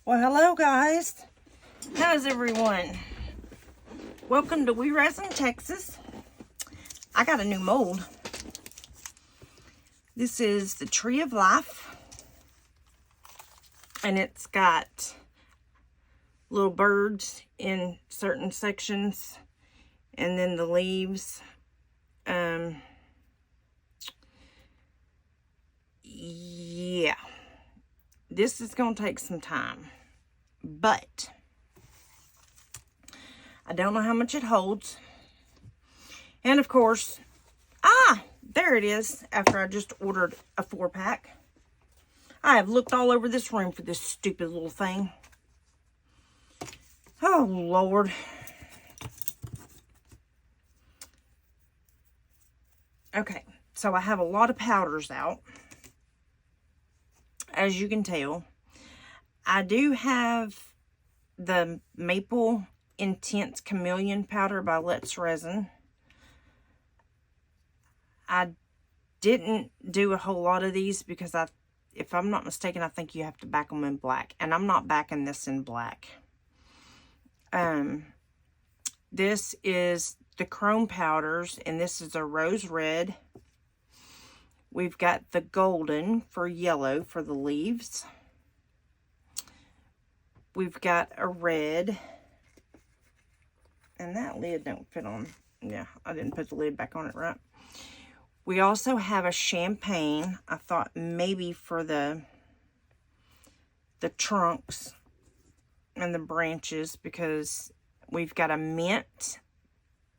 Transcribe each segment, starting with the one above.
Well, hello guys. How's everyone? Welcome to We Resin, Texas. I got a new mold. This is the Tree of Life. And it's got little birds in certain sections. And then the leaves. Yeah. This is going to take some time. But I don't know how much it holds. And of course, there it is after I just ordered a 4-pack. I have looked all over this room for this stupid little thing. Oh, Lord. Okay, so I have a lot of powders out. As you can tell, I do have the Maple Intense Chameleon powder by Let's Resin. I didn't do a whole lot of these because if I'm not mistaken, I think you have to back them in black. And I'm not backing this in black. This is the chrome powders, and this is a rose red. We've got the golden for yellow for the leaves. We've got a red. And that lid don't fit on. Yeah, I didn't put the lid back on it right. We also have a champagne. I thought maybe for the trunks and the branches, because we've got a mint.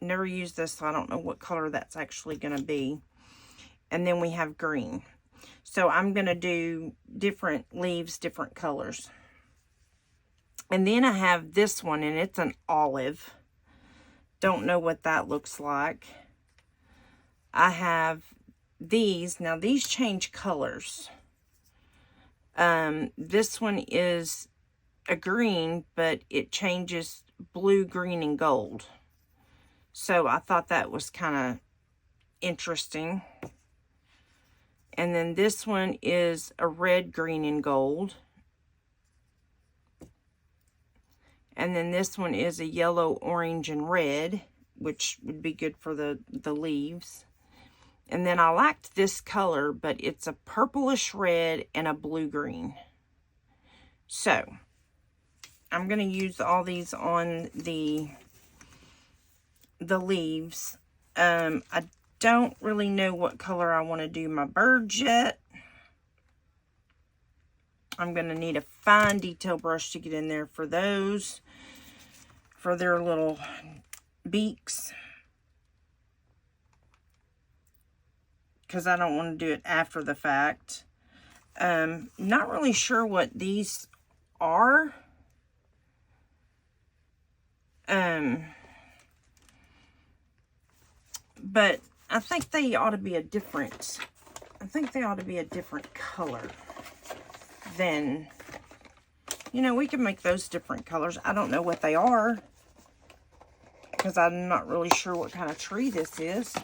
Never used this, so I don't know what color that's actually going to be. And then we have green. So I'm going to do different leaves, different colors. And then I have this one, and it's an olive. Don't know what that looks like. I have these. Now, these change colors. This one is a green, but it changes blue, green, and gold. So I thought that was kind of interesting. And then this one is a red, green, and gold. And then this one is a yellow, orange, and red, which would be good for the leaves. And then I liked this color, but it's a purplish red and a blue-green. So, I'm going to use all these on the leaves. I don't really know what color I want to do my birds yet. I'm going to need a fine detail brush to get in there for those, for their little beaks, because I don't want to do it after the fact. Not really sure what these are. But I think they ought to be a different, color than, we can make those different colors. I don't know what they are, because I'm not really sure what kind of tree this is.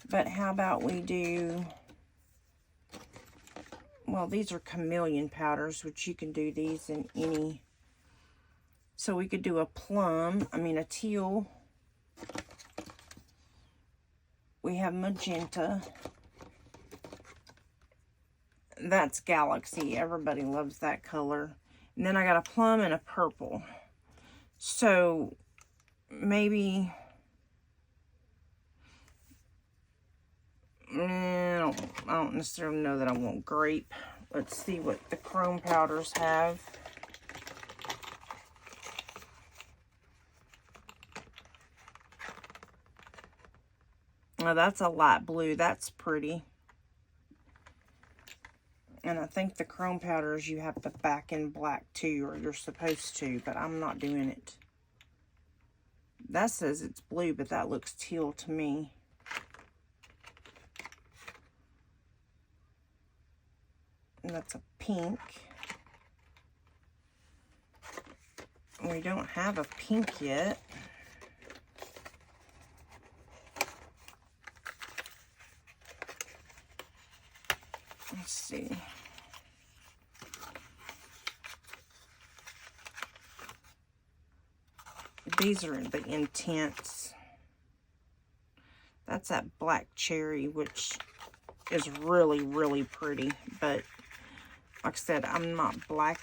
But how about we do, well, these are chameleon powders, which you can do these in any, so we could do a teal. We have magenta. That's Galaxy. Everybody loves that color. And then I got a plum and a purple. So, maybe, I don't necessarily know that I want grape. Let's see what the chrome powders have. Oh, that's a light blue. That's pretty. And I think the chrome powders you have to back in black too, or you're supposed to, but I'm not doing it. That says it's blue, but that looks teal to me. And that's a pink. We don't have a pink yet. Let's see. these are the intense. That's that black cherry, which is really, really pretty. But like I said, I'm not blacking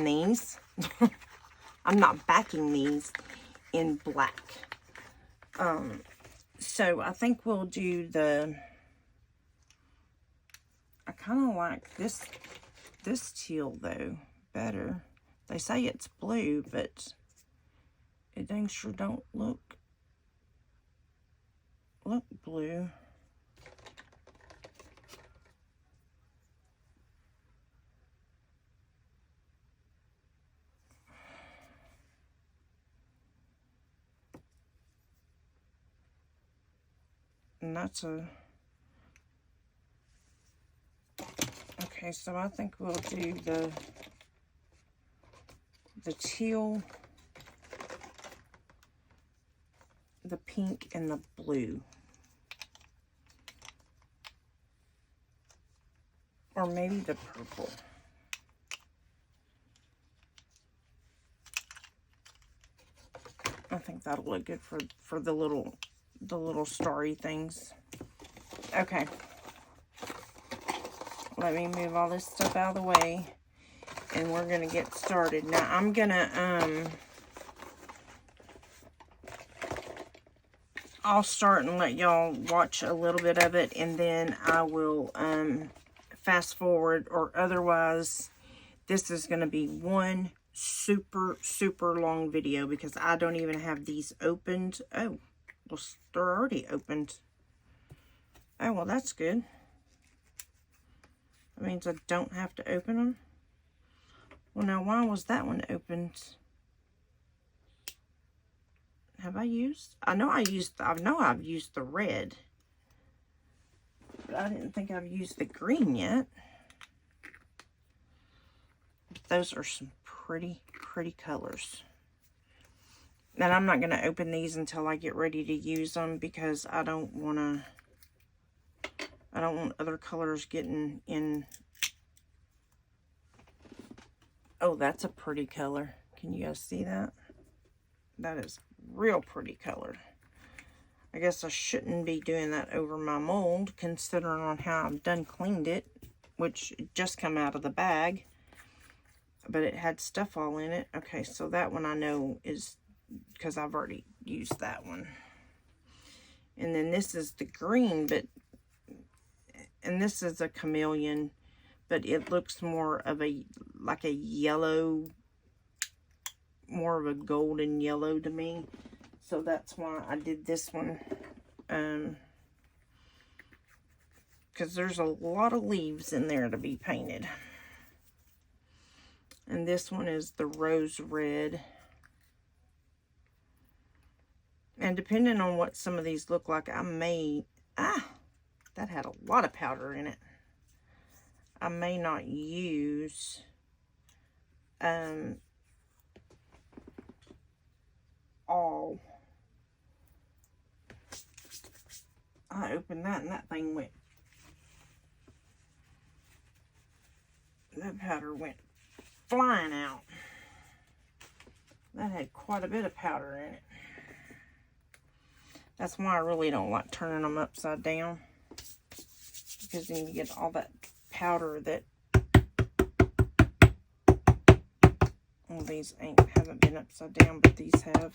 these. I'm not backing these in black. So I think we'll do I kind of like this teal though better. They say it's blue, but it dang sure don't look blue. And that's okay, so I think we'll do the teal, the pink, and the blue. Or maybe the purple. I think that'll look good for the little starry things. Okay. Let me move all this stuff out of the way, and we're gonna get started. Now I'm gonna I'll start and let y'all watch a little bit of it, and then I will fast forward, or otherwise this is gonna be one super long video because I don't even have these opened. Oh, well, they're already opened. Oh, well, that's good. That means I don't have to open them. Well, now, why was that one opened? Have I used? I know I've used the red, but I didn't think I've used the green yet. Those are some pretty colors. And I'm not going to open these until I get ready to use them because I don't want other colors getting in. Oh, that's a pretty color. Can you guys see that? That is real pretty color. I guess I shouldn't be doing that over my mold considering on how I've done cleaned it, which just come out of the bag, but it had stuff all in it. Okay, so that one I know is because I've already used that one. And then this is the green, and this is a chameleon, but it looks more of like a yellow, more of a golden yellow to me. So that's why I did this one. Because there's a lot of leaves in there to be painted. And this one is the rose red. And depending on what some of these look like, I may... that had a lot of powder in it. I may not use... all. I opened that and that thing went... That powder went flying out. That had quite a bit of powder in it. That's why I really don't like turning them upside down. Because then you get all that powder that... Well, these haven't been upside down, but these have.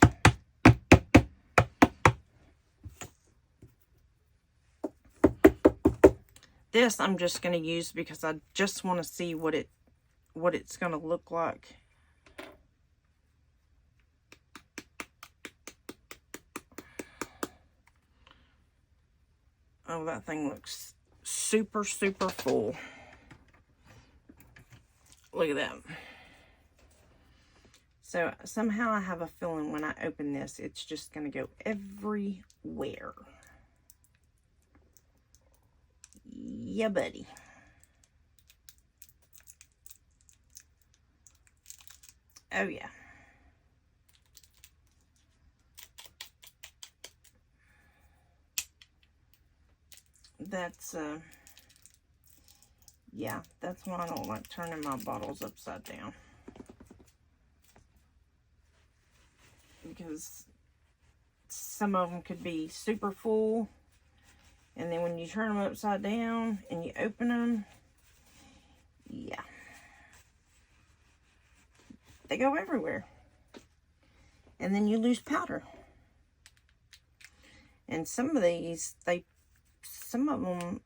This I'm just going to use because I just want to see what it's going to look like. Oh, that thing looks super full. Look at that. So somehow I have a feeling when I open this, it's just going to go everywhere. Yeah, buddy. Oh, yeah. That's, yeah, that's why I don't like turning my bottles upside down. because some of them could be super full, and then when you turn them upside down and you open them, yeah, they go everywhere, and then you lose powder. And some of these, some of them,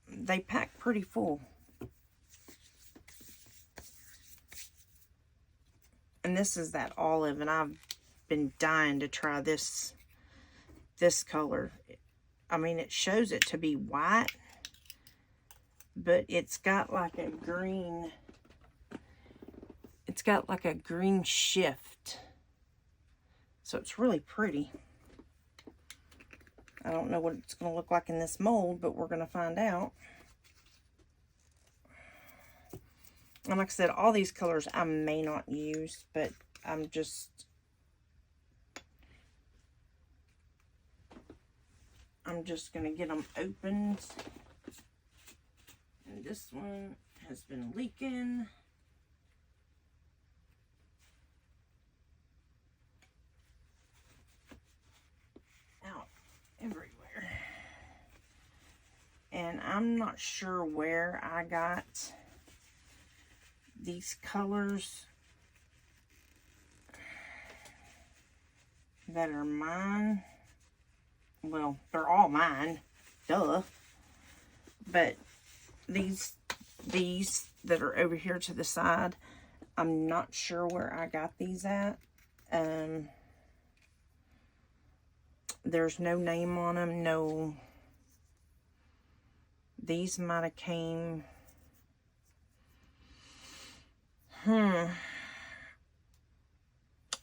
they pack pretty full. And this is that olive, and I've been dying to try this color. I mean, it shows it to be white, but it's got like a green, it's got like a green shift. So it's really pretty. I don't know what it's going to look like in this mold, but we're going to find out. And like I said, all these colors I may not use, but I'm just going to get them opened. And this one has been leaking. Out everywhere. And I'm not sure where I got these colors that are mine. Well, they're all mine, duh. But these that are over here to the side, I'm not sure where I got these at. There's no name on them, no. These might have came. I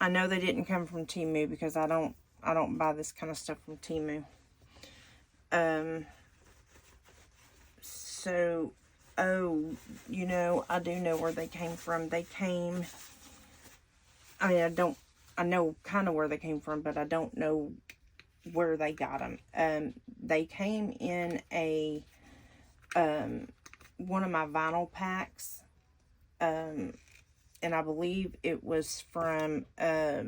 know they didn't come from Temu, because I don't buy this kind of stuff from Temu. So, oh, you know, I do know where they came from. They came, I mean, I know kind of where they came from, but I don't know where they got them. They came in a, one of my vinyl packs. And I believe it was from, oh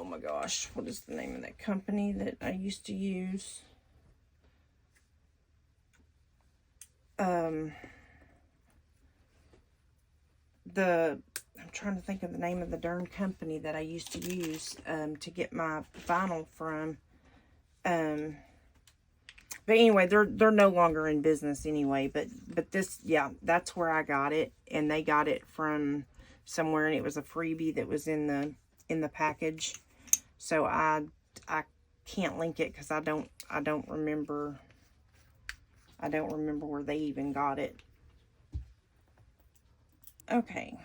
my gosh, what is the name of that company that I used to use? I'm trying to think of the name of the darn company that I used to use, to get my vinyl from. But anyway, they're no longer in business anyway. But this, yeah, that's where I got it, and they got it from somewhere, and it was a freebie that was in the package. So I can't link it because I don't remember. I don't remember where they even got it. Okay,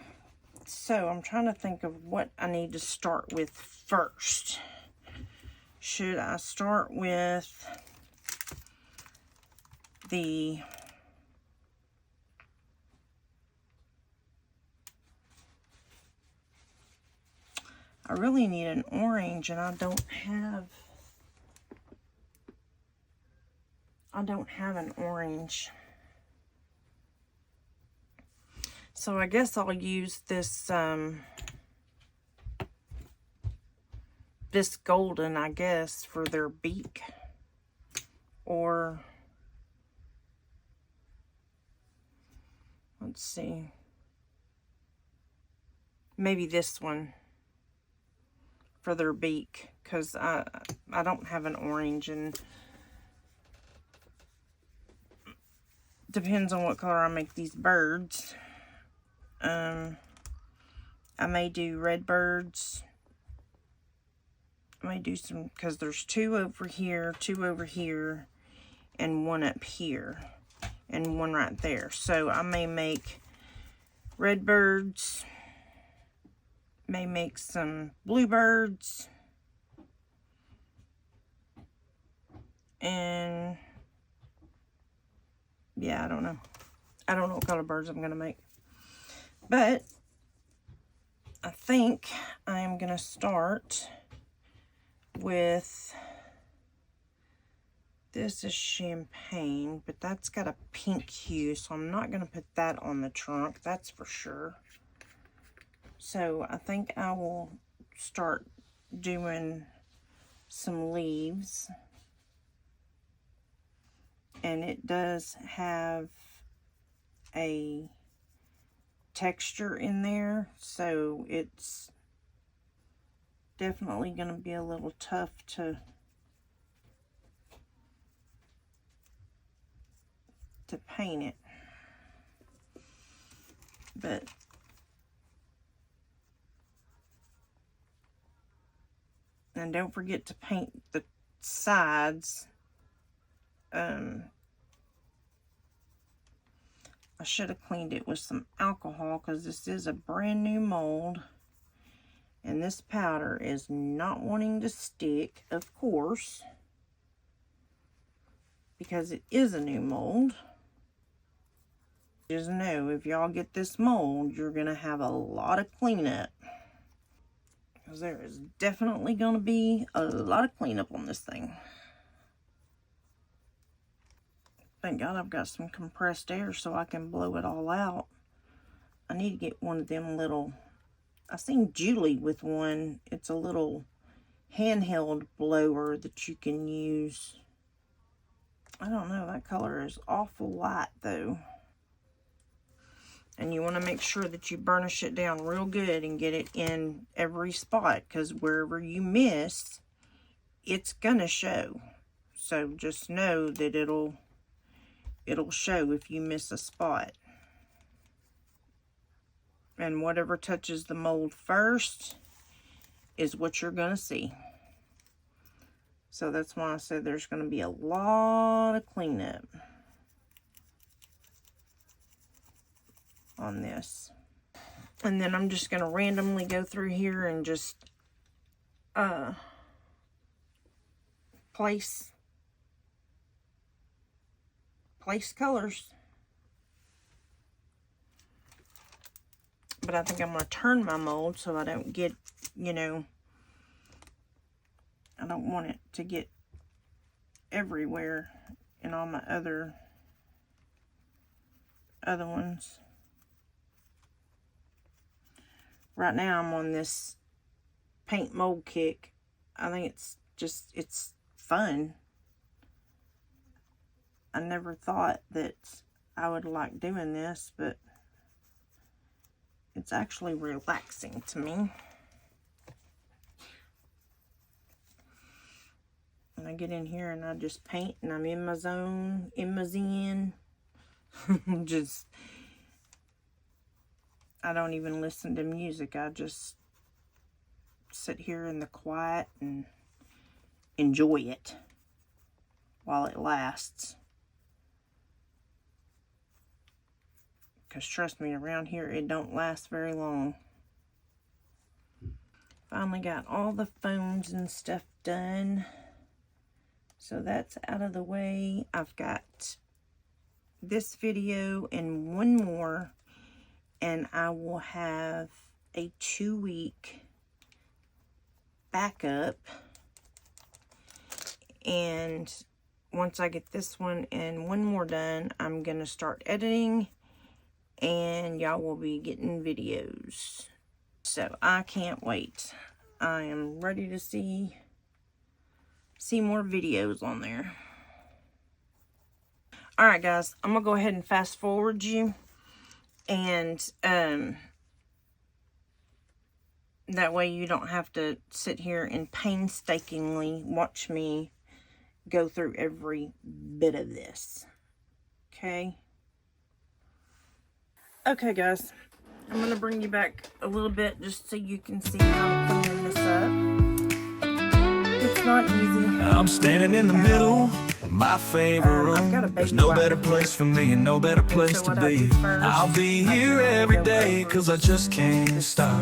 so I'm trying to think of what I need to start with first. Should I start with I really need an orange, and I don't have an orange. So I guess I'll use this this golden, I guess, for their beak. Or let's see, maybe this one for their beak, because I don't have an orange, and depends on what color I make these birds. I may do red birds. I may do some, because there's two over here, and one up here, and one right there. So I may make red birds, may make some bluebirds, and yeah, I don't know what color birds I'm gonna make, but I think I am gonna start with, this is champagne, but that's got a pink hue, so I'm not going to put that on the trunk, that's for sure. So I think I will start doing some leaves. And it does have a texture in there, so it's definitely going to be a little tough to paint it. But and don't forget to paint the sides. I should have cleaned it with some alcohol because this is a brand new mold. And this powder is not wanting to stick, of course, because it is a new mold. Just know, if y'all get this mold, you're going to have a lot of cleanup. Because there is definitely going to be a lot of cleanup on this thing. Thank God I've got some compressed air so I can blow it all out. I need to get one of them little... I seen Julie with one. It's a little handheld blower that you can use. I don't know, that color is awful light though. And you want to make sure that you burnish it down real good and get it in every spot, because wherever you miss, it's gonna show. So just know that it'll show if you miss a spot. And whatever touches the mold first is what you're going to see. So that's why I said there's going to be a lot of cleanup on this. And then I'm just going to randomly go through here and just place colors. But I think I'm going to turn my mold so I don't get, you know, I don't want it to get everywhere in all my other ones. Right now I'm on this paint mold kick. I think it's fun. I never thought that I would like doing this, but it's actually relaxing to me. And I get in here and I just paint and I'm in my zone, in my zen. Just, I don't even listen to music. I just sit here in the quiet and enjoy it while it lasts. Because trust me, around here it don't last very long. Finally got all the phones and stuff done. So that's out of the way. I've got this video and one more. And I will have a 2-week backup. And once I get this one and one more done, I'm going to start editing. And y'all will be getting videos. So I can't wait. I am ready to see more videos on there. Alright guys, I'm gonna go ahead and fast forward you. And that way you don't have to sit here and painstakingly watch me go through every bit of this. Okay? Okay guys, I'm going to bring you back a little bit just so you can see how I'm cleaning this up. It's not easy. I'm standing in the middle of my favorite room. There's no better place for me and no better place to be. I'll be here every day cause I just can't stop.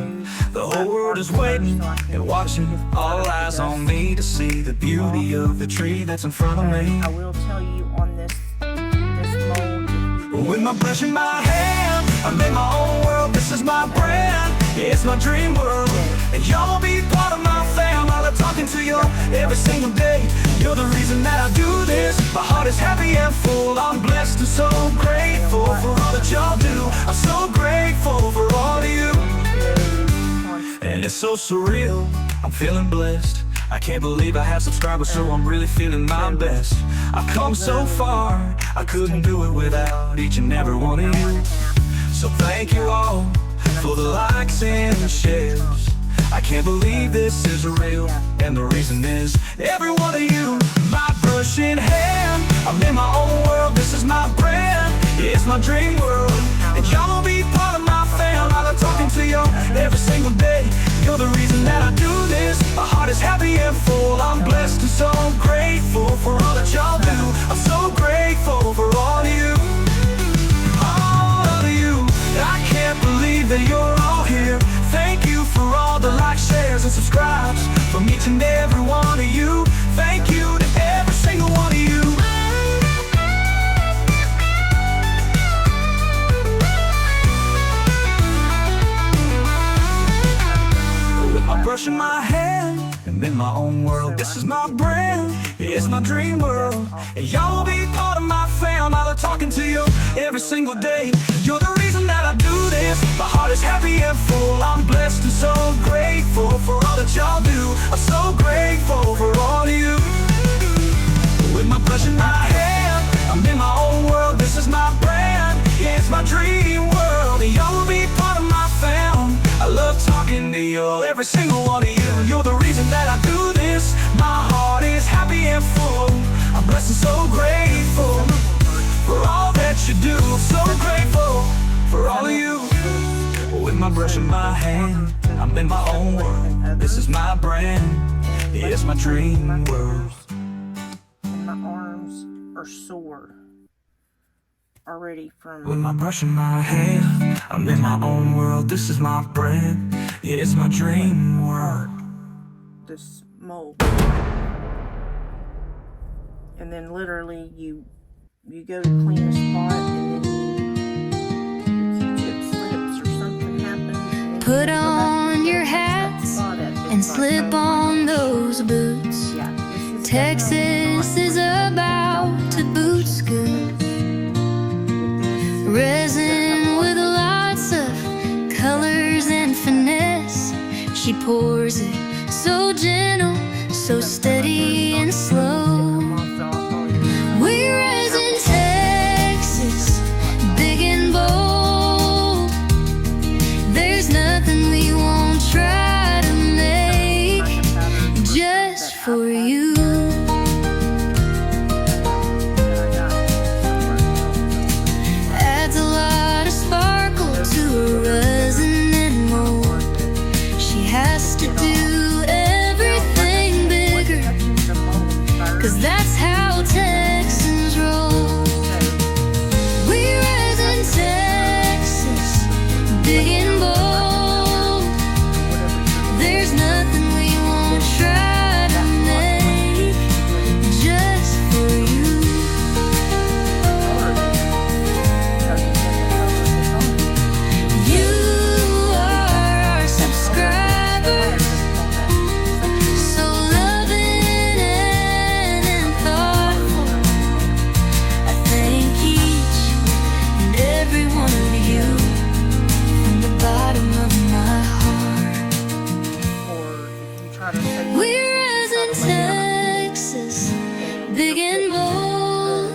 The whole world is waiting and watching, all eyes on me to see the beauty of the tree that's in front of me. I will tell you on this mold. With my brush in my hand, I made my own world, this is my brand. It's my dream world, and y'all be part of my fam. I love talking to you every single day. You're the reason that I do this. My heart is happy and full. I'm blessed and so grateful for all that y'all do. I'm so grateful for all of you. it's so surreal. I'm feeling blessed. I can't believe I have subscribers, so I'm really feeling my best. I've come so far, I couldn't do it without each and every one of you. So thank you all for the likes and the shares. I can't believe this is real, and the reason is every one of you. My brush in hand, I'm in my own world, this is my brand. It's my dream world, and y'all will be part of my fam. I love talking to you every single day. You're the reason that I do this. My heart is happy and full. I'm blessed and so grateful for all that y'all do. I'm so grateful for all of you. All of you. I can't believe that you're all here. Thank you for all the likes, shares, and subscribes from each and every one of you. Thank you to every single one of you. With my brush in my hand and in my own world, this is my brand, it's my dream world. And y'all will be part of my fam. I love talking to you every single day. You're the reason that I do this. My heart is happy and full. I'm blessed and so grateful for all that y'all do. I'm so grateful for all of you. With my brush in my hand, I'm in my own world, this is my brand, it's my dream world. And y'all will be part of my fam. I love talking to you, every single one of you. You're the reason that I do this. My heart is happy and full. I'm blessed and so grateful for all that you do. I'm so grateful for all of you. With my brush in my hand, I'm in my own world, this is my brand, it's my dream world. And my arms are sore already from... With my brush in my hand, I'm in my own world, this is my brand, it's my dream world. This mold. And then literally you go to clean a spot and then your Q-tip slips or something happens. Put on your hats and slip on those boots. Texas is about to boot scoot. Resin with lots of colors and finesse. She pours it so gentle, so steady and slow. We rise in Texas, big and bold. There's nothing we won't try to make just for you. Adds a lot of sparkle to her resin and mold. She has to do everything bigger, 'cause that's how Texans roll. We rise in Texas, big and bold. There's nothing we won't try to make just for you. You are our subscribers, so loving and thoughtful. I thank each and every one of you from the bottom of my heart. Or if you try to say... We rise in Texas, big and bold.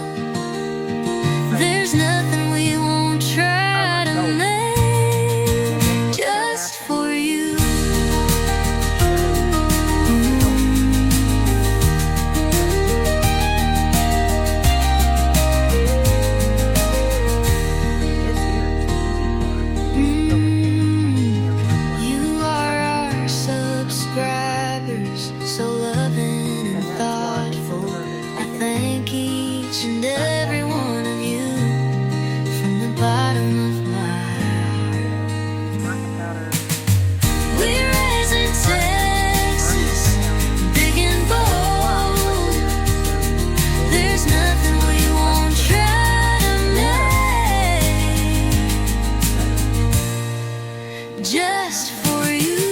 There's nothing we won't try to make just for you. You are our subscribers, so loving and thoughtful. I thank each and every one of you from the bottom of my heart. We rise in Texas, big and bold. There's nothing we won't try to make just for you.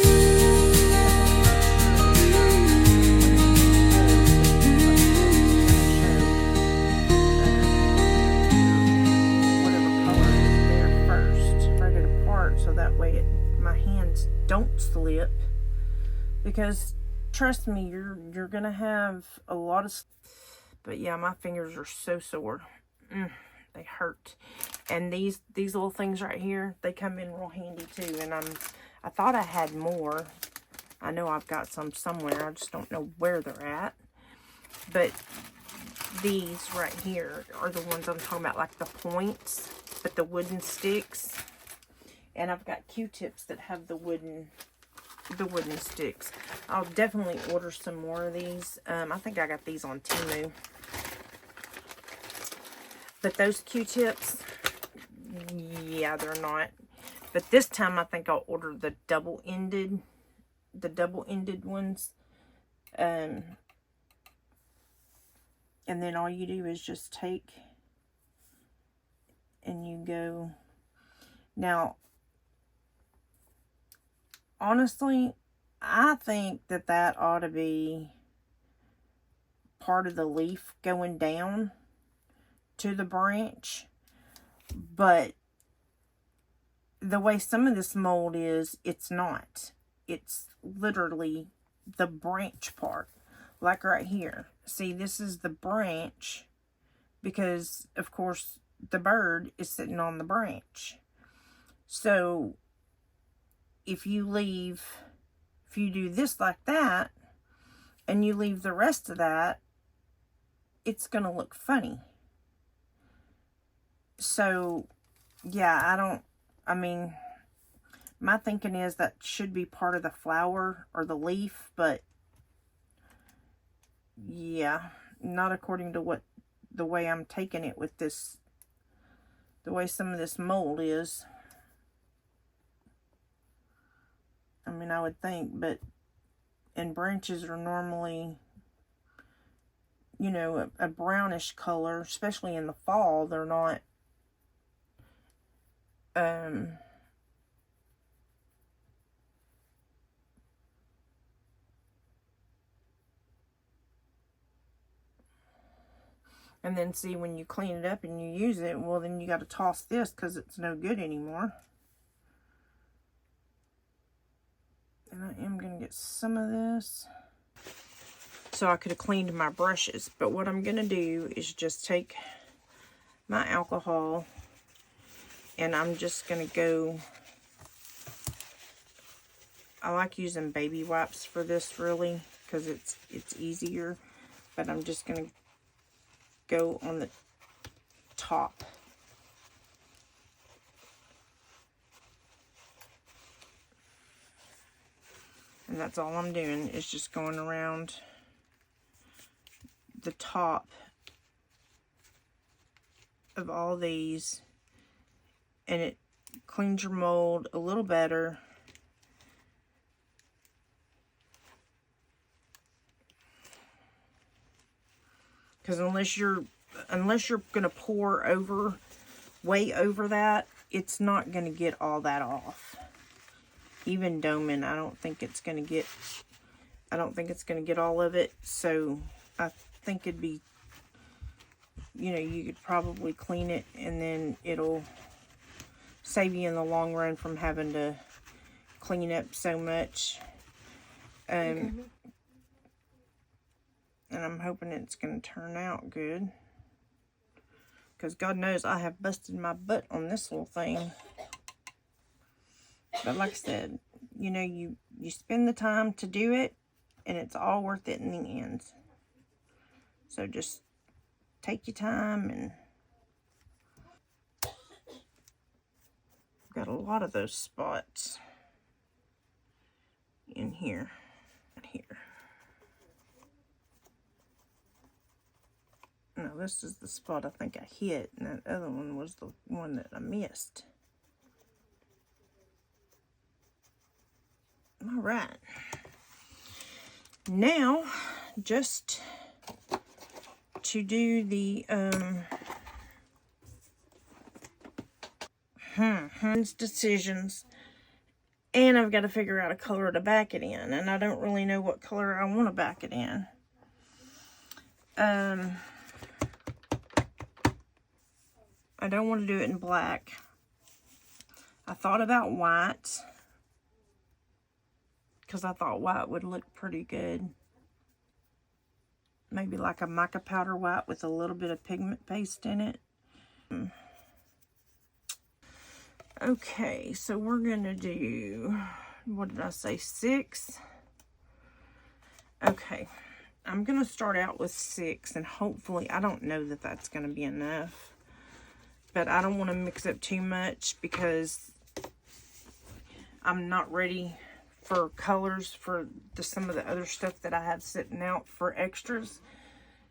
Whatever color is there first, spread it apart so that way my hands don't slip. because trust me, you're gonna have a lot of. But yeah, my fingers are so sore. They hurt. And these little things right here, they come in real handy too. And I thought I had more. I know I've got some somewhere. I just don't know where they're at. But these right here are the ones I'm talking about, like the points, but the wooden sticks. And I've got Q-tips that have the wooden sticks. I'll definitely order some more of these. I think I got these on Temu. But those Q-tips, yeah, they're not. But this time I think I'll order the double-ended ones. And then all you do is just take and you go. Now, honestly, I think that ought to be part of the leaf going down to the branch. But the way some of this mold is, it's not. It's literally the branch part. Like right here. See, this is the branch because, of course, the bird is sitting on the branch. So, if you do this like that, and you leave the rest of that, it's going to look funny. So, yeah, I mean, my thinking is that should be part of the flower or the leaf, but yeah, not according to the way I'm taking it with this, the way some of this mold is. I mean, I would think, but, and branches are normally, you know, a brownish color, especially in the fall. They're not, and then see, when you clean it up and you use it, well, then you got to toss this because it's no good anymore. And I am going to get some of this. So I could have cleaned my brushes. But what I'm going to do is just take my alcohol. And I'm just going to go. I like using baby wipes for this, really. Because it's easier. But I'm just going to go on the top. And that's all I'm doing, is just going around the top of all these. And it cleans your mold a little better. Because unless you're going to pour way over that, it's not going to get all that off. Even doming, I don't think it's going to get all of it. So I think it'd be, you know, you could probably clean it and then it'll save you in the long run from having to clean up so much. And I'm hoping it's going to turn out good. Because God knows I have busted my butt on this little thing. But like I said, you know, you spend the time to do it, and it's all worth it in the end. So just take your time, and I've got a lot of those spots in here. No, this is the spot I think I hit, and that other one was the one that I missed. All right. Now, just to do the decisions, and I've got to figure out a color to back it in, and I don't really know what color I want to back it in. I don't want to do it in black. I thought about white, because I thought white would look pretty good. Maybe like a mica powder white with a little bit of pigment paste in it. Okay, so we're gonna do, what did I say, 6? Okay, I'm gonna start out with 6, and hopefully, I don't know that that's gonna be enough, but I don't want to mix up too much because I'm not ready for colors for some of the other stuff that I have sitting out for extras.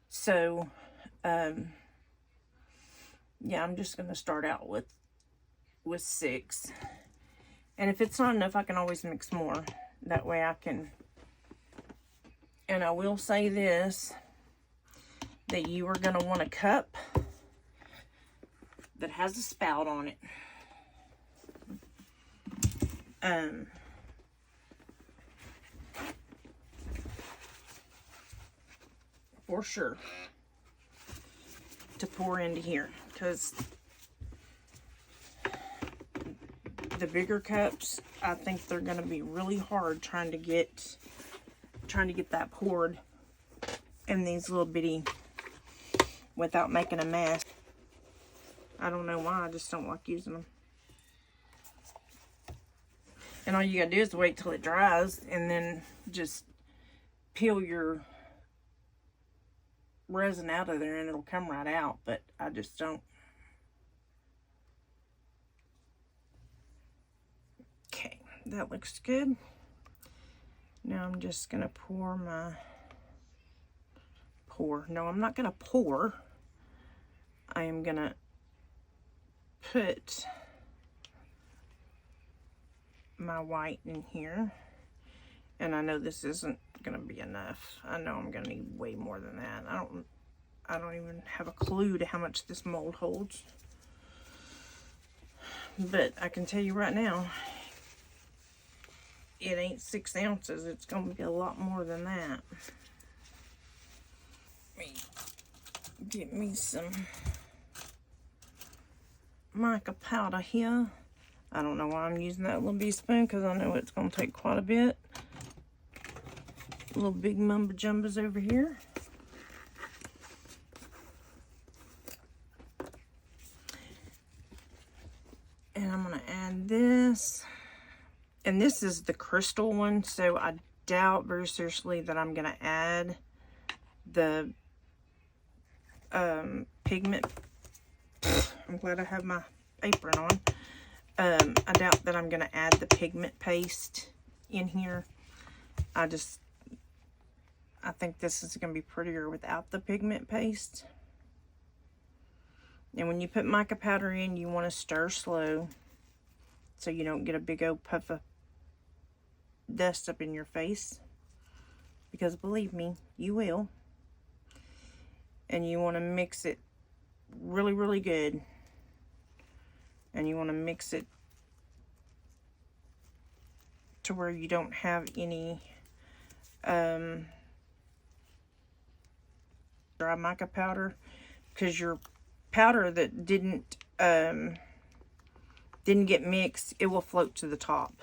So, yeah, I'm just gonna start out with 6, and if it's not enough, I can always mix more. That way I can. And I will say this, that you are going to want a cup that has a spout on it. For sure, to pour into here, because the bigger cups, I think they're going to be really hard trying to get that poured in these little bitty without making a mess. I don't know why, I just don't like using them. And all you gotta do is wait till it dries and then just peel your resin out of there and it'll come right out, but I just don't. Okay, that looks good. Now I'm just gonna pour no, I'm not gonna pour. I am gonna put my white in here. And I know this isn't gonna be enough. I know I'm gonna need way more than that. I don't even have a clue to how much this mold holds. But I can tell you right now, it ain't 6 ounces. It's going to be a lot more than that. Let me get me some mica powder here. I don't know why I'm using that little bitty spoon, because I know it's going to take quite a bit. Little big mumbo jumbos over here. And I'm going to add this. And this is the crystal one, so I doubt very seriously that I'm going to add the pigment. I'm glad I have my apron on. I doubt that I'm going to add the pigment paste in here. I think this is going to be prettier without the pigment paste. And when you put mica powder in, you want to stir slow so you don't get a big old puff of dust up in your face, because believe me, you will. And you want to mix it really, really good. And you want to mix it to where you don't have any dry mica powder, because your powder that didn't get mixed, it will float to the top.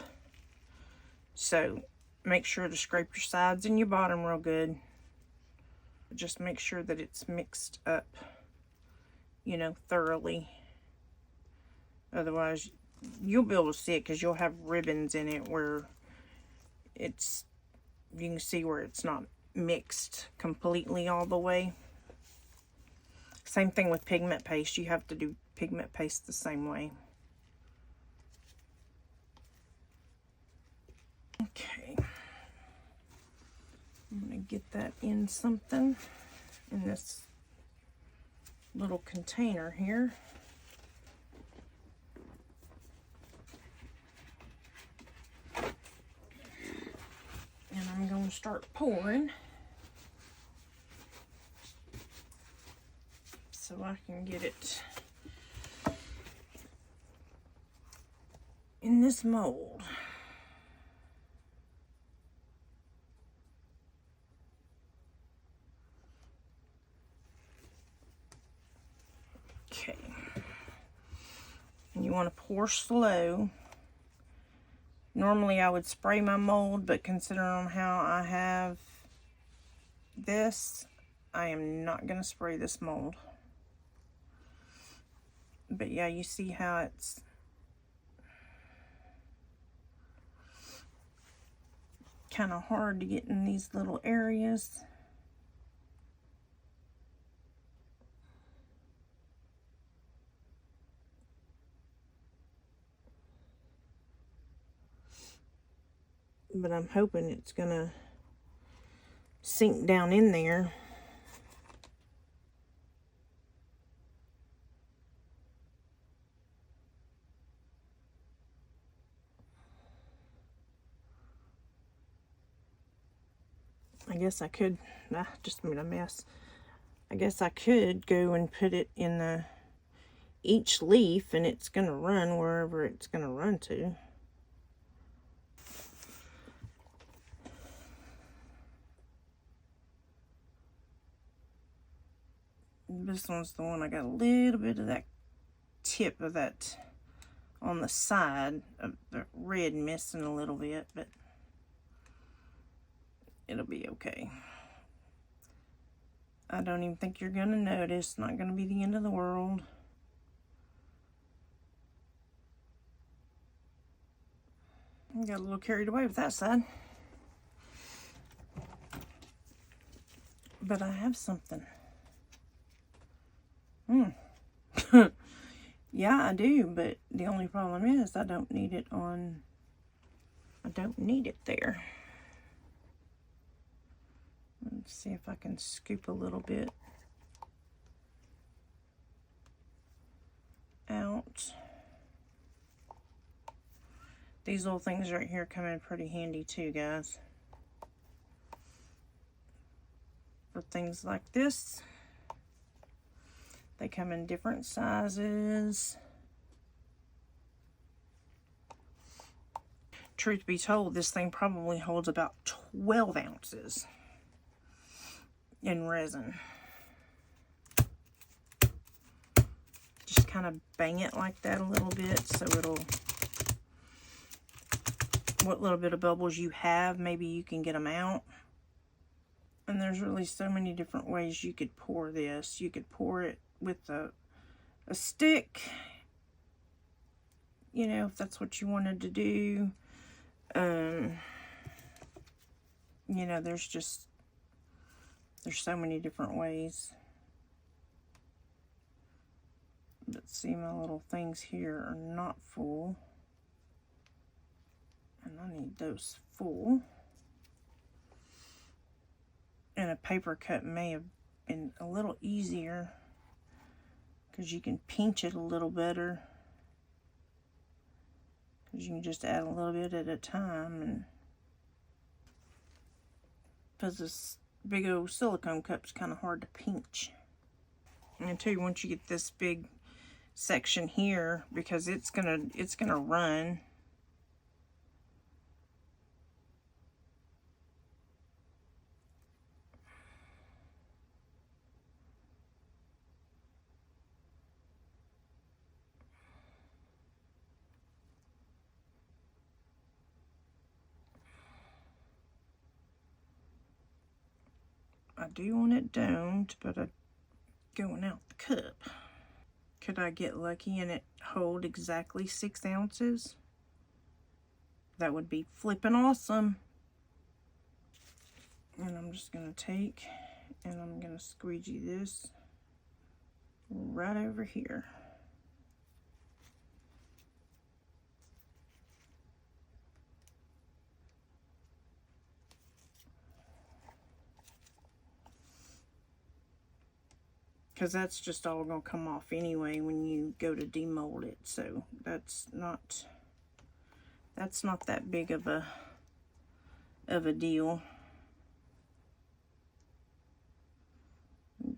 So make sure to scrape your sides and your bottom real good. Just make sure that it's mixed up, you know, thoroughly. Otherwise, you'll be able to see it because you'll have ribbons in it where it's, you can see where it's not mixed completely all the way. Same thing with pigment paste. You have to do pigment paste the same way. Okay, I'm going to get that in something, in this little container here. And I'm going to start pouring so I can get it in this mold. And you want to pour slow. Normally I would spray my mold, but considering how I have this, I am not going to spray this mold. But yeah, you see how it's kind of hard to get in these little areas. But I'm hoping it's gonna sink down in there. I guess I could, just made a mess. I guess I could go and put it in each leaf, and it's gonna run wherever it's gonna run to. This one's the one I got a little bit of that tip of that on the side of the red missing a little bit, but it'll be okay. I don't even think you're gonna notice. It's not gonna be the end of the world. I got a little carried away with that side. But I have something. Yeah, I do, but the only problem is I don't need it there. Let's see if I can scoop a little bit out. These little things right here come in pretty handy too, guys. For things like this. They come in different sizes. Truth be told, this thing probably holds about 12 ounces in resin. Just kind of bang it like that a little bit so it'll, what little bit of bubbles you have, maybe you can get them out. And there's really so many different ways you could pour this. You could pour it with a stick, you know, if that's what you wanted to do. You know, there's so many different ways. But see, my little things here are not full, and I need those full. And a paper cut may have been a little easier because you can pinch it a little better, because you can just add a little bit at a time. And because this big old silicone cup's kind of hard to pinch. And I tell you, once you get this big section here, because it's gonna run. I do want it domed, but I'm going out the cup. Could I get lucky and it hold exactly 6 ounces? That would be flippin' awesome. And I'm just gonna take and I'm gonna squeegee this right over here. Because that's just all gonna come off anyway when you go to demold it. So that's not that big of a deal.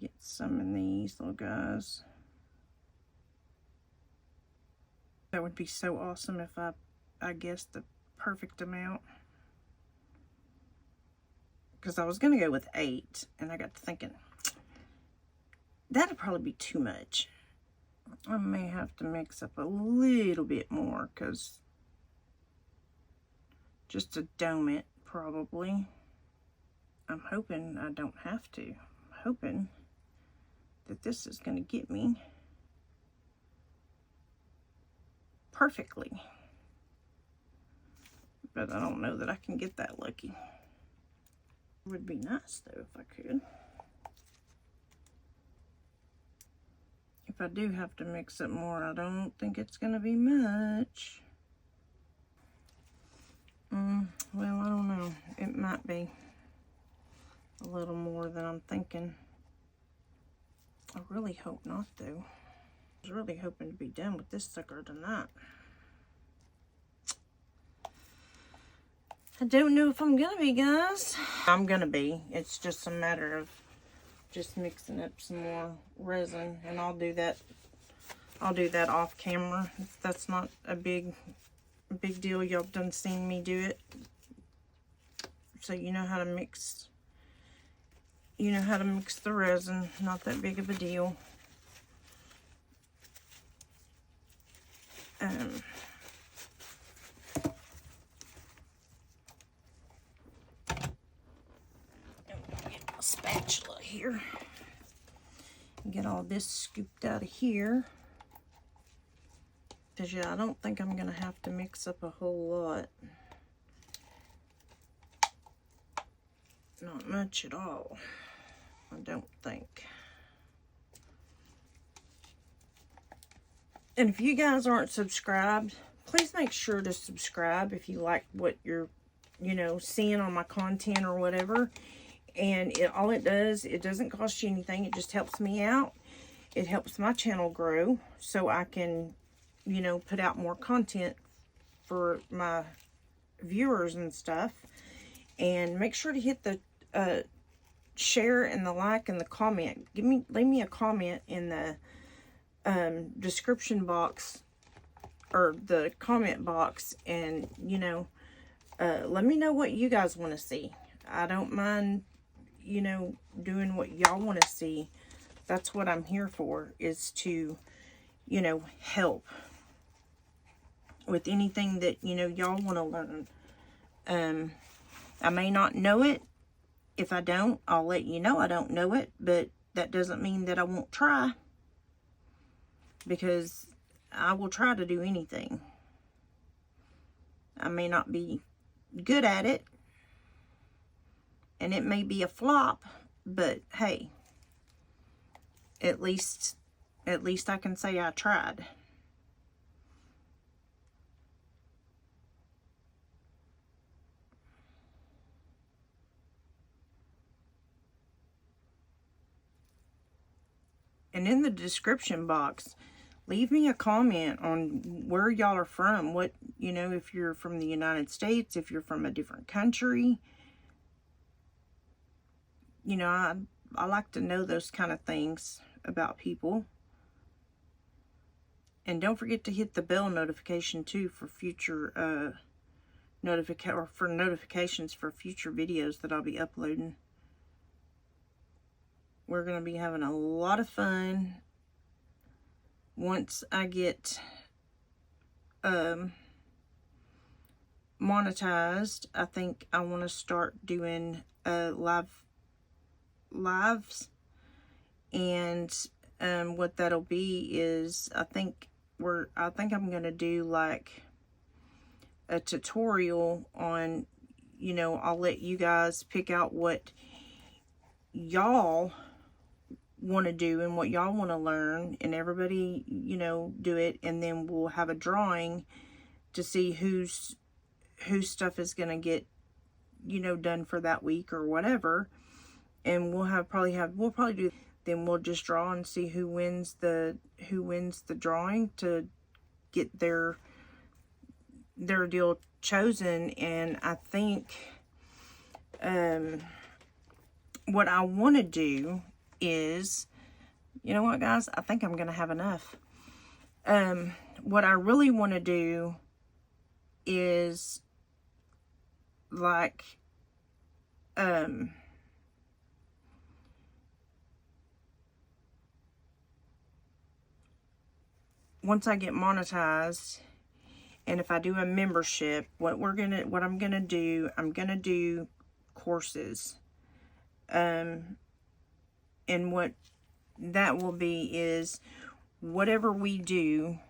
Get some in these little guys. That would be so awesome if I guessed the perfect amount. Because I was gonna go with 8, and I got to thinking, that'd probably be too much. I may have to mix up a little bit more, because just to dome it, probably. I'm hoping I don't have to. I'm hoping that this is going to get me perfectly. But I don't know that I can get that lucky. It would be nice though if I could. If I do have to mix it more, I don't think it's going to be much. Well, I don't know. It might be a little more than I'm thinking. I really hope not though. I was really hoping to be done with this sucker tonight. I don't know if I'm gonna be, guys. I'm gonna be. It's just a matter of just mixing up some more resin, and I'll do that. I'll do that off camera. That's not a big deal. Y'all done seen me do it, so you know how to mix. You know how to mix the resin. Not that big of a deal. Spatula here. Get all this scooped out of here. Because, yeah, I don't think I'm going to have to mix up a whole lot. Not much at all. I don't think. And if you guys aren't subscribed, please make sure to subscribe if you like what you're, you know, seeing on my content or whatever. And all it does, it doesn't cost you anything. It just helps me out. It helps my channel grow so I can, you know, put out more content for my viewers and stuff. And make sure to hit the share and the like and the comment. Leave me a comment in the description box or the comment box, and you know, let me know what you guys want to see. I don't mind, you know, doing what y'all want to see. That's what I'm here for, is to, you know, help with anything that, you know, y'all want to learn. I may not know it. If I don't, I'll let you know I don't know it, but that doesn't mean that I won't try, because I will try to do anything. I may not be good at it, and it may be a flop, but hey, at least I can say I tried. And in the description box, leave me a comment on where y'all are from. What, you know, if you're from the United States, if you're from a different country. You know, I like to know those kind of things about people. And don't forget to hit the bell notification too for future notifications for future videos that I'll be uploading. We're going to be having a lot of fun once I get monetized. I think I want to start doing lives, and what that'll be is I think I'm going to do like a tutorial on, you know, I'll let you guys pick out what y'all want to do and what y'all want to learn, and everybody, you know, do it, and then we'll have a drawing to see whose stuff is going to get, you know, done for that week or whatever. And we'll probably do, then we'll just draw and see who wins the drawing to get their deal chosen. And I think what I want to do is, you know what, guys, I think I'm gonna have enough. What I really want to do is like once I get monetized And if I do a membership, what I'm gonna do courses. And what that will be is whatever we do,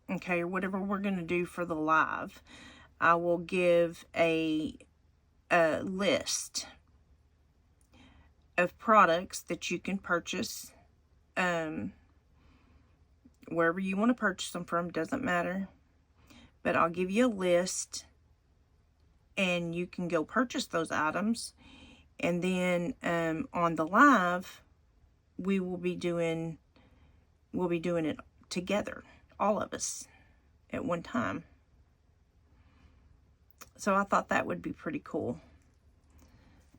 okay, whatever we're gonna do for the live, I will give a list of products that you can purchase, wherever you want to purchase them from, doesn't matter. But I'll give you a list and you can go purchase those items. And then on the live, we'll be doing it together, all of us, at one time. So I thought that would be pretty cool.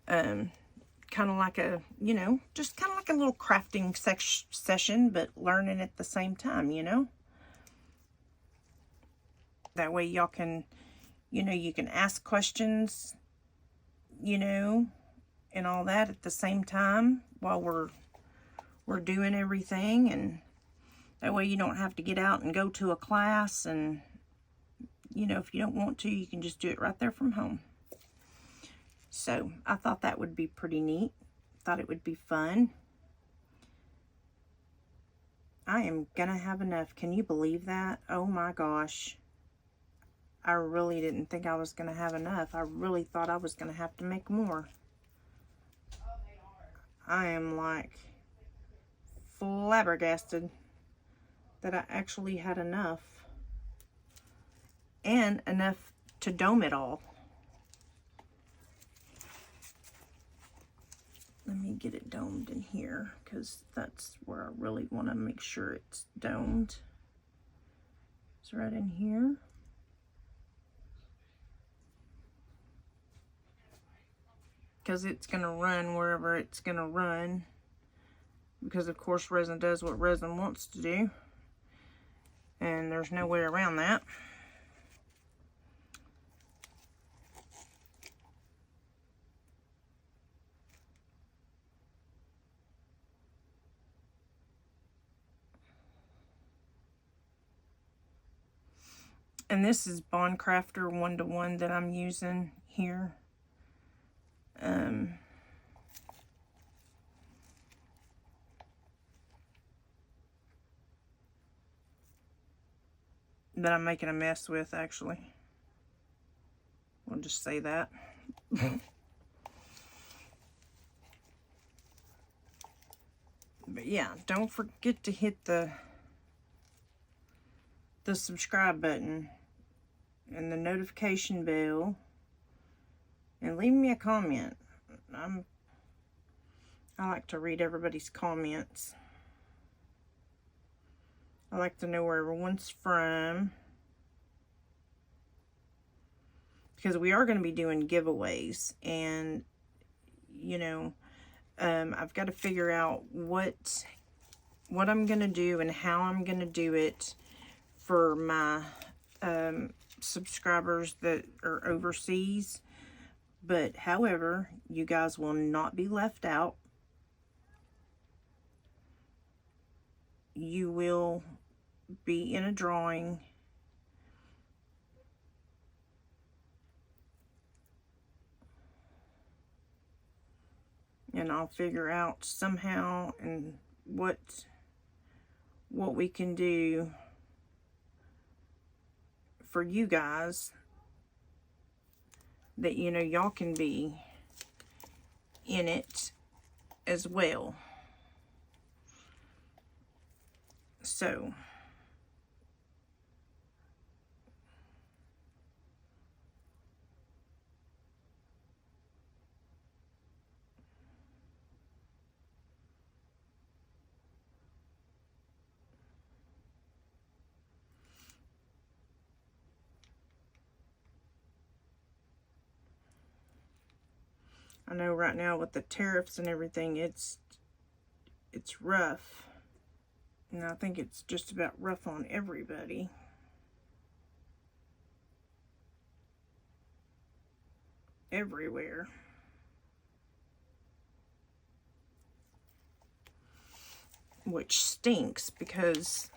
Kind of like a, just kind of like a little crafting session, but learning at the same time, That way y'all can, you can ask questions, and all that at the same time while we're doing everything. And that way you don't have to get out and go to a class. And, if you don't want to, you can just do it right there from home. So I thought that would be pretty neat. Thought it would be fun. I am gonna have enough. Can you believe that? Oh my gosh. I really didn't think I was gonna have enough. I really thought I was gonna have to make more. I am like flabbergasted that I actually had enough. And enough to dome it all. Let me get it domed in here, because that's where I really want to make sure it's domed. It's right in here. Because it's going to run wherever it's going to run. Because of course resin does what resin wants to do. And there's no way around that. And this is Bond Crafter 1-to-1 that I'm using here. That I'm making a mess with, actually. We'll just say that. But yeah, don't forget to hit the subscribe button and the notification bell, and leave me a comment. I like to read everybody's comments. I like to know where everyone's from, because we are going to be doing giveaways, and I've got to figure out what I'm going to do and how I'm going to do it for my subscribers that are overseas. But however, you guys will not be left out. You will be in a drawing. And I'll figure out somehow and what we can do for you guys, that y'all can be in it as well. So I know right now with the tariffs and everything, it's rough. And I think it's just about rough on everybody. Everywhere. Which stinks, because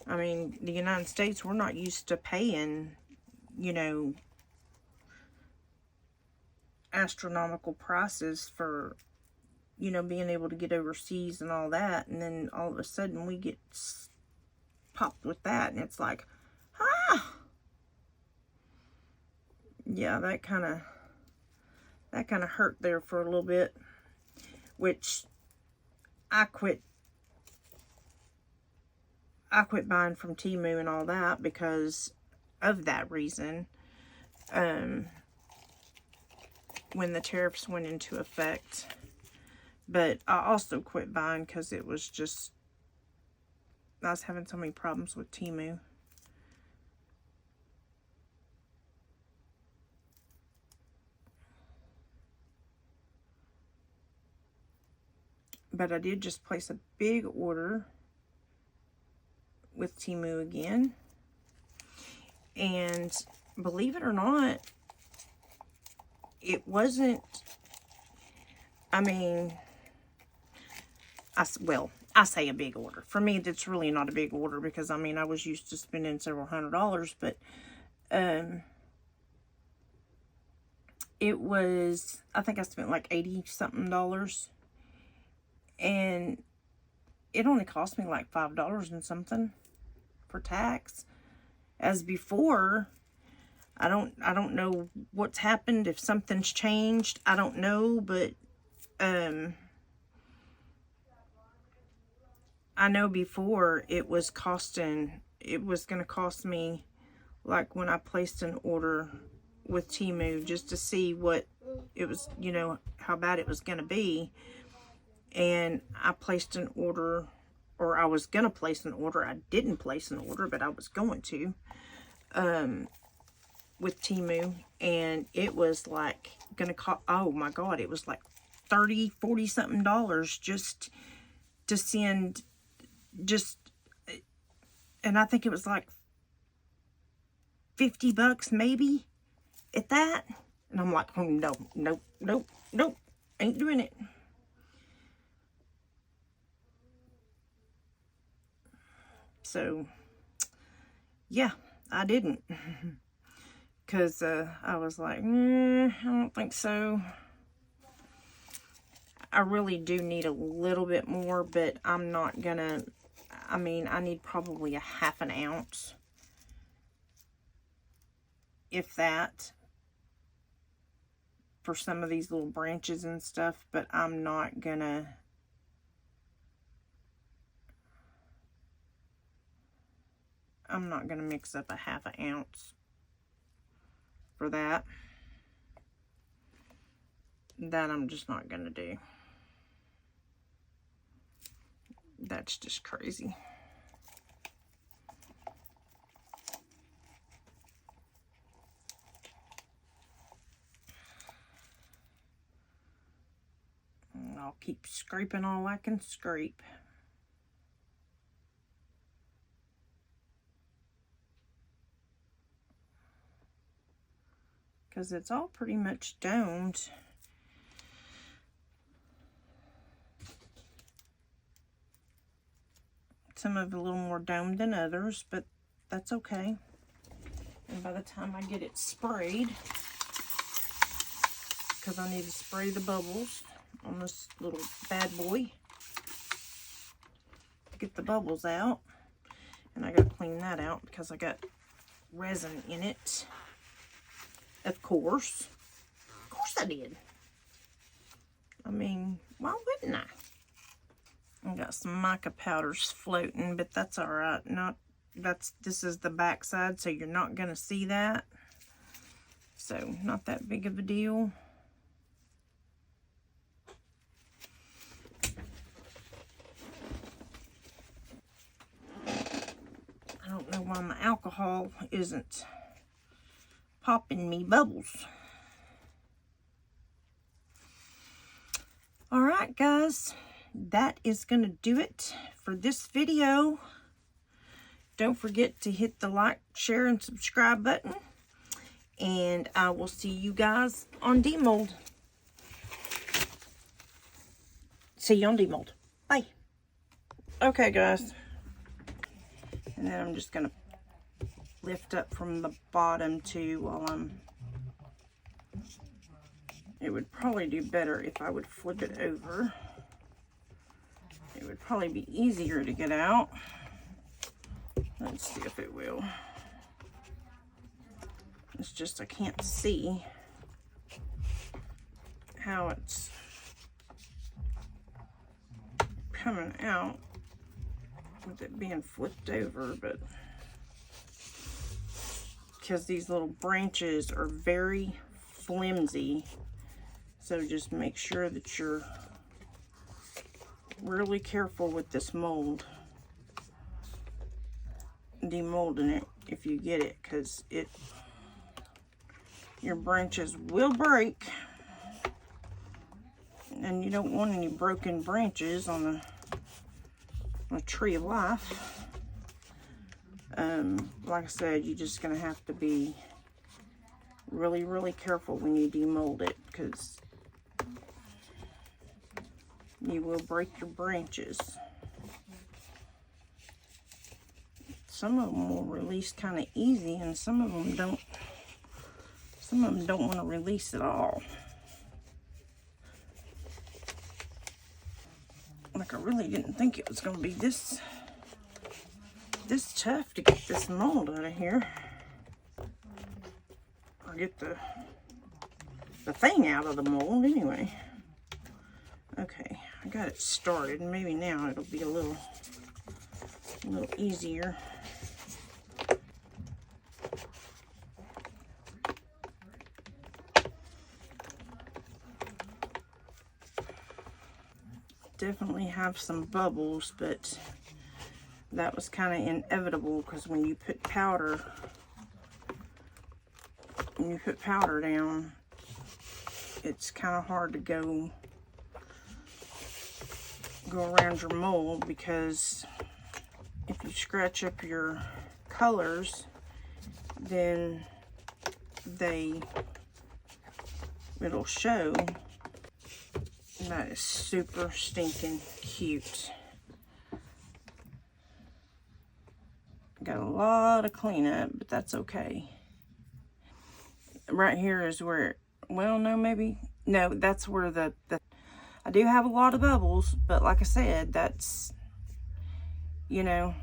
I mean, the United States, we're not used to paying, you know, astronomical prices for, you know, being able to get overseas and all that. And then all of a sudden we get popped with that. And it's like, ah! Yeah, that kind of hurt there for a little bit. Which I quit buying from Temu and all that because of that reason. When the tariffs went into effect. But I also quit buying because it was just, I was having so many problems with Temu. But I did just place a big order with Temu again. And believe it or not, it wasn't, I mean, I say a big order. For me, it's really not a big order because, I mean, I was used to spending several $100s, but it was, I think I spent like $80-something, and it only cost me like $5 and something for tax. As before, I don't know what's happened, if something's changed. I don't know, but I know before it was going to cost me, like when I placed an order with Temu, just to see what it was, you know, how bad it was going to be. And I placed an order, or I was going to place an order. I didn't place an order, but I was going to. With Temu, and it was like gonna cost, oh my god, it was like $30-40 something just to send, and I think it was like $50 maybe at that. And I'm like, oh no, ain't doing it. So yeah, I didn't. Because I was like, I don't think so. I really do need a little bit more, but I'm not gonna, I mean, I need probably a half an ounce. If that. For some of these little branches and stuff, but I'm not gonna. I'm not gonna mix up a half an ounce for that. That I'm just not gonna do. That's just crazy. And I'll keep scraping all I can scrape. Because it's all pretty much domed. Some of it a little more domed than others, but that's okay. And by the time I get it sprayed, because I need to spray the bubbles on this little bad boy to get the bubbles out. And I gotta clean that out because I got resin in it. Of course I did. I mean, why wouldn't I? I got some mica powders floating, but that's all right. This is the back side, so you're not gonna see that. So not that big of a deal. I don't know why my alcohol isn't popping me bubbles. All right, guys, that is going to do it for this video. Don't forget to hit the like, share, and subscribe button. And I will see you guys on demold. See you on demold. Bye. Okay, guys. And then I'm just going to lift up from the bottom too while I'm... It would probably do better if I would flip it over. It would probably be easier to get out. Let's see if it will. It's just I can't see how it's coming out with it being flipped over, but because these little branches are very flimsy, so just make sure that you're really careful with this mold, demolding it if you get it, because your branches will break, and you don't want any broken branches on a tree of life. Like I said, you're just gonna have to be really, really careful when you demold it, because you will break your branches. Some of them will release kind of easy, and some of them don't. Some of them don't want to release at all. Like, I really didn't think it was going to be this tough to get this mold out of here, or get the thing out of the mold anyway. Okay, I got it started, and maybe now it'll be a little easier. Definitely have some bubbles, but that was kind of inevitable, because when you put powder down, it's kind of hard to go around your mold, because if you scratch up your colors, then it'll show. That is super stinking cute. Got a lot of cleanup, but that's okay. Right here is where, well, no, maybe, no, that's where the I do have a lot of bubbles, but like I said, that's, you know,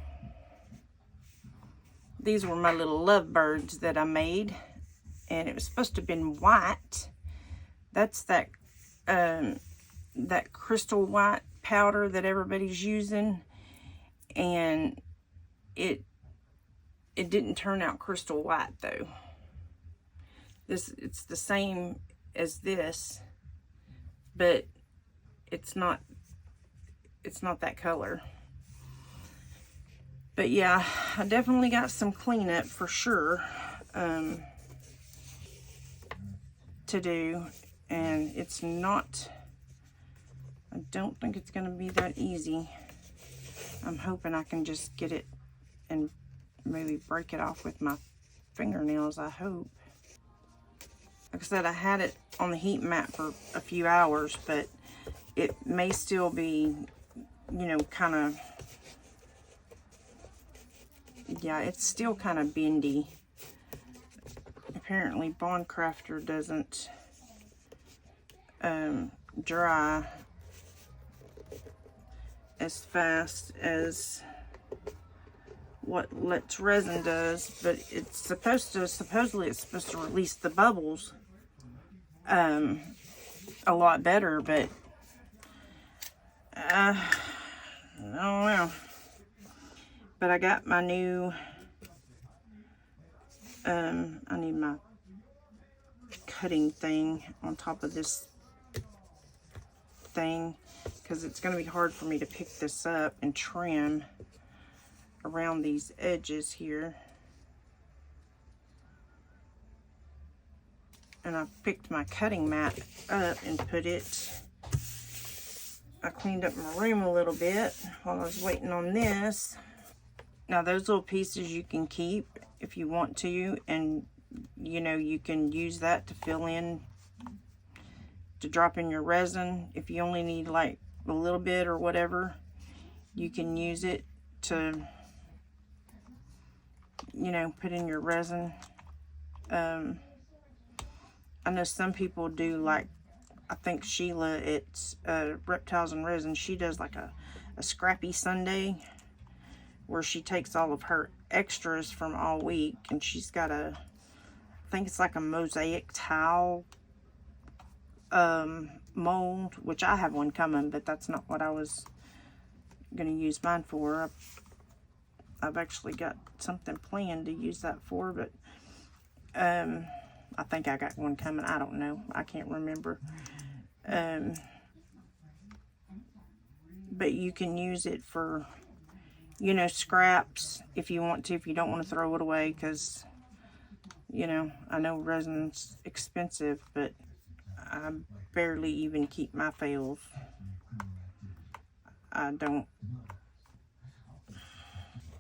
these were my little lovebirds that I made, and it was supposed to have been white. That's that crystal white powder that everybody's using, and it didn't turn out crystal white though. It's the same as this, but it's not that color. But yeah, I definitely got some cleanup for sure to do, and it's not, I don't think it's gonna be that easy. I'm hoping I can just get it and maybe break it off with my fingernails, I hope. Like I said, I had it on the heat mat for a few hours, but it may still be, you know, kind of, yeah, it's still kind of bendy. Apparently Bond Crafter doesn't dry as fast as what Let's Resin does, but it's supposedly it's supposed to release the bubbles a lot better, but I don't know. But I got my new I need my cutting thing on top of this thing, because it's going to be hard for me to pick this up and trim around these edges here. And I picked my cutting mat up and put it, I cleaned up my room a little bit while I was waiting on this. Now those little pieces you can keep if you want to, and you know, you can use that to fill in, to drop in your resin. If you only need like a little bit or whatever, you can use it to you know, put in your resin. I know some people do, like, I think Sheila at Reptiles and Resin, she does like a scrappy Sunday where she takes all of her extras from all week, and she's got I think it's like a mosaic tile mold, which I have one coming, but that's not what I was going to use mine for. I've actually got something planned to use that for, but I think I got one coming. I don't know. I can't remember. But you can use it for, you know, scraps if you want to, if you don't want to throw it away, because, you know, I know resin's expensive, but I barely even keep my fails. I don't,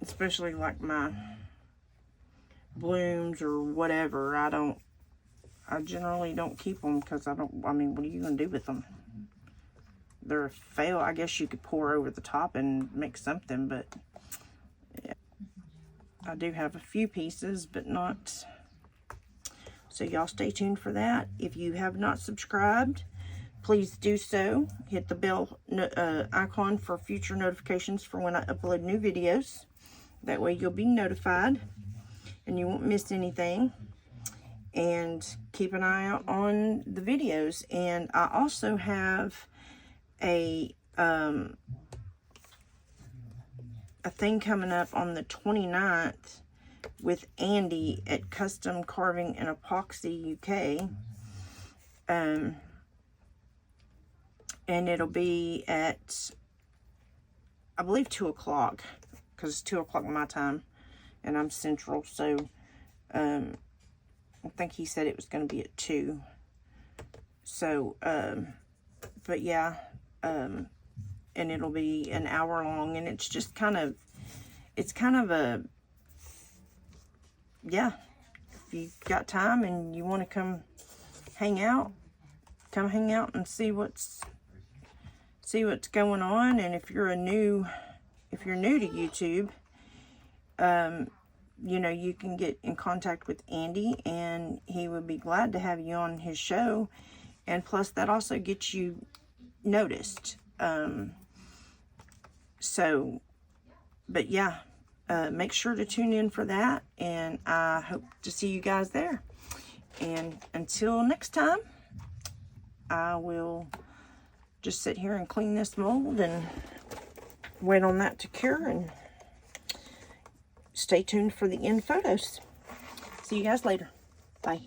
especially like my blooms or whatever, I generally don't keep them, because I mean, what are you going to do with them? They're a fail. I guess you could pour over the top and make something, but yeah. I do have a few pieces, but not. So y'all stay tuned for that. If you have not subscribed, please do so. Hit the bell icon for future notifications for when I upload new videos. That way you'll be notified and you won't miss anything. And keep an eye out on the videos. And I also have a thing coming up on the 29th with Andy at Custom Carving and Epoxy UK. And it'll be at, I believe, 2 o'clock, because it's 2 o'clock my time and I'm central, so I think he said it was going to be at 2. So but yeah, and it'll be an hour long, and it's just kind of a, yeah, if you've got time and you want to come hang out and see what's going on. And if you're new to YouTube, you know, you can get in contact with Andy, and he would be glad to have you on his show. And plus, that also gets you noticed. So, but yeah, make sure to tune in for that, and I hope to see you guys there. And until next time, I will just sit here and clean this mold and wait on that to cure, and stay tuned for the end photos. See you guys later. Bye.